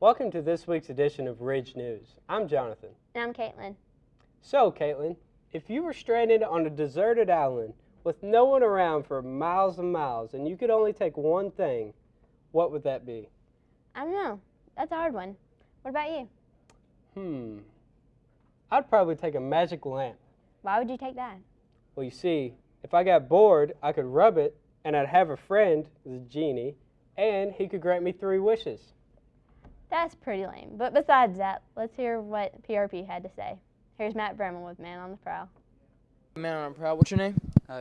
Welcome to this week's edition of Ridge News. I'm Jonathan. And I'm Caitlin. So, Caitlin, if you were stranded on a deserted island with no one around for miles and miles and you could only take one thing, what would that be? I don't know. That's a hard one. What about you? I'd probably take a magic lamp. Why would you take that? Well, you see, if I got bored, I could rub it and I'd have a friend, the genie, and he could grant me 3 wishes. That's pretty lame. But besides that, let's hear what PRP had to say. Here's Matt Bremen with Man on the Prowl. Man on the Prowl, what's your name?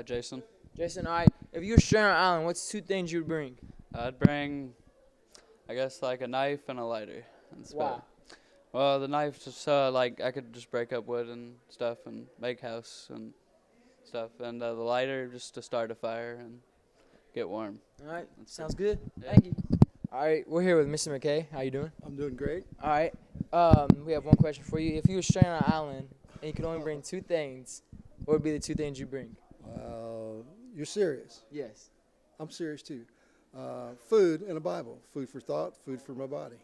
Jason. Jason, all right. If you were stranded on an island, what's 2 things you would bring? I'd bring, I guess, like a knife and a lighter. That's Why? about it. Well, the knife just like I could just break up wood and stuff and make house and stuff, and the lighter just to start a fire and get warm. All right, sounds good. Yeah. Thank you. All right, we're here with Mr. McKay. How you doing? I'm doing great. All right. We have one question for you. If you were stranded on an island and you could only bring 2 things, what would be the 2 things you bring? You're serious. Yes. I'm serious too. Food and a Bible. Food for thought, food for my body.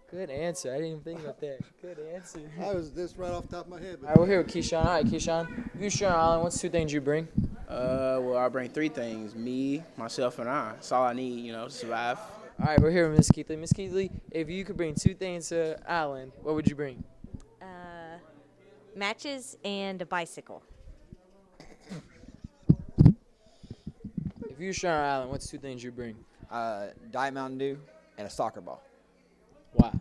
Good answer. I didn't even think about that. Good answer. I was this right off the top of my head. All right, we're here with Keyshawn. All right, Keyshawn. If you were stranded on an island, what's 2 things you bring? Well, I bring 3 things: me, myself, and I. That's all I need, to survive. All right, we're here with Miss Keithley. Miss Keithley, if you could bring 2 things to an island, what would you bring? Matches and a bicycle. If you were stranded on an island, what's 2 things you bring? Diet Mountain Dew and a soccer ball. Why?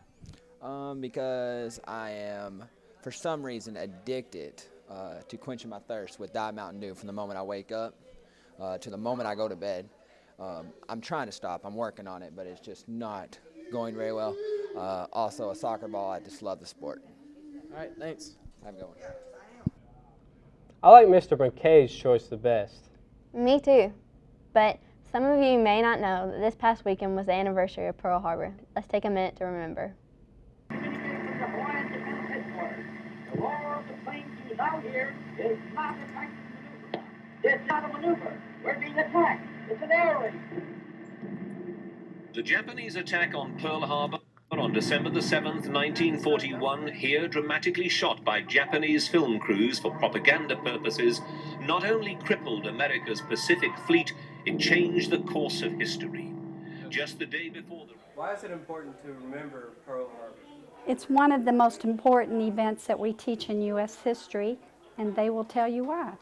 Because I am, for some reason, addicted to quenching my thirst with Diet Mountain Dew from the moment I wake up to the moment I go to bed. I'm trying to stop. I'm working on it, but it's just not going very well. Also, a soccer ball. I just love the sport. All right, thanks. Have a good one. I like Mr. McKay's choice the best. Me too. But some of you may not know that this past weekend was the anniversary of Pearl Harbor. Let's take a minute to remember. The roar of the planes you now hear is not a tank maneuver. It's not a maneuver. We're being attacked. It's an air raid. The Japanese attack on Pearl Harbor on December the 7th, 1941, here dramatically shot by Japanese film crews for propaganda purposes, not only crippled America's Pacific fleet, it changed the course of history. Just the day before the... Why is it important to remember Pearl Harbor? It's one of the most important events that we teach in U.S. history, and they will tell you why.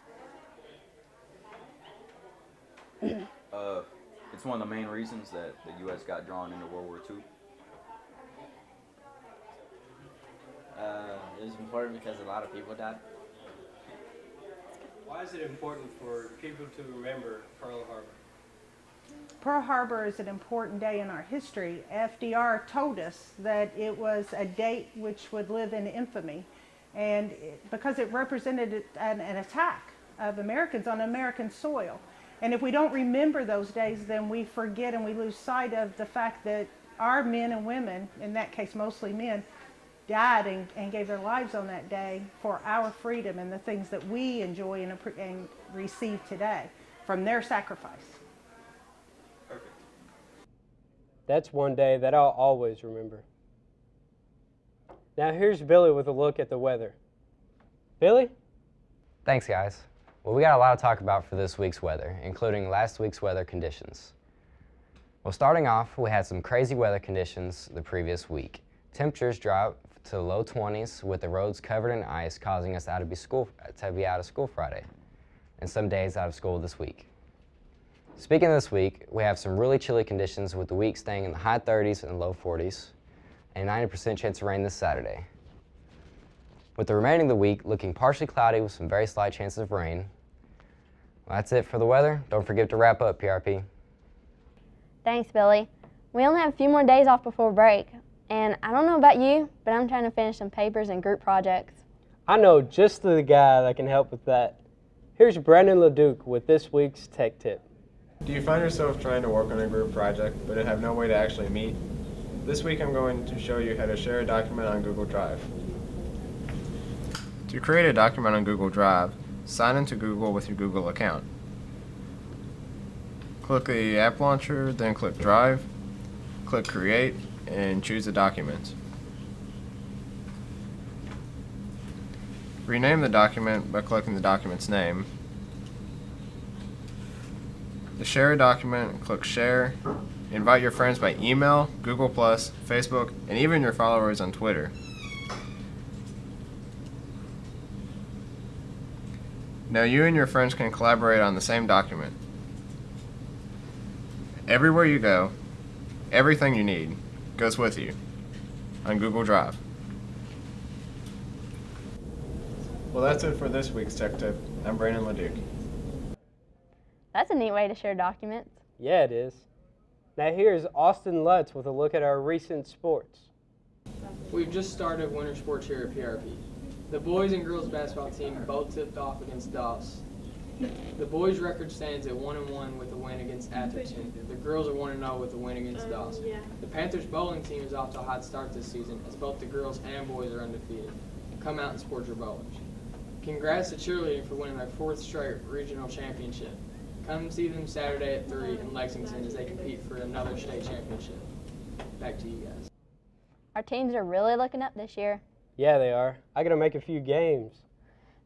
It's one of the main reasons that the U.S. got drawn into World War II. It was important because a lot of people died. Why is it important for people to remember Pearl Harbor? Pearl Harbor is an important day in our history. FDR told us that it was a date which would live in infamy, and because it represented an attack of Americans on American soil. And if we don't remember those days, then we forget and we lose sight of the fact that our men and women, in that case mostly men, died and gave their lives on that day for our freedom and the things that we enjoy and receive today from their sacrifice. Perfect. That's one day that I'll always remember. Now here's Billy with a look at the weather. Billy? Thanks, guys. Well, we got a lot to talk about for this week's weather, including last week's weather conditions. Well, starting off, we had some crazy weather conditions the previous week. Temperatures dropped to the low 20s with the roads covered in ice, causing us to be out of school Friday, and some days out of school this week. Speaking of this week, we have some really chilly conditions with the week staying in the high 30s and low 40s, and 90% chance of rain this Saturday. With the remaining of the week looking partially cloudy with some very slight chances of rain. Well, that's it for the weather. Don't forget to wrap up, PRP. Thanks, Billy. We only have a few more days off before break. And I don't know about you, but I'm trying to finish some papers and group projects. I know just the guy that can help with that. Here's Brandon LeDuc with this week's Tech Tip. Do you find yourself trying to work on a group project but have no way to actually meet? This week I'm going to show you how to share a document on Google Drive. To create a document on Google Drive, sign into Google with your Google account. Click the app launcher, then click Drive, click Create, and choose the document. Rename the document by clicking the document's name. To share a document, click Share. Invite your friends by email, Google+, Facebook, and even your followers on Twitter. Now you and your friends can collaborate on the same document. Everywhere you go, everything you need goes with you on Google Drive. Well, that's it for this week's Tech Tip. I'm Brandon Leduc. That's a neat way to share documents. Yeah, it is. Now here's Austin Lutz with a look at our recent sports. We've just started winter sports here at PRP. The boys and girls basketball team both tipped off against Doss. The boys' record stands at 1-1 with a win against Atherton. The girls are 1-0 with a win against Doss. The Panthers bowling team is off to a hot start this season as both the girls and boys are undefeated. Come out and support your bowlers. Congrats to cheerleading for winning their 4th straight regional championship. Come see them Saturday at 3 in Lexington as they compete for another state championship. Back to you guys. Our teams are really looking up this year. Yeah, they are. I got to make a few games.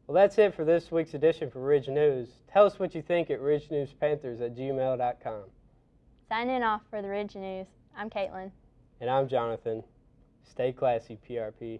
Well, that's it for this week's edition for Ridge News. Tell us what you think at ridgenewspanthers@gmail.com. Signing off for the Ridge News, I'm Caitlin. And I'm Jonathan. Stay classy, PRP.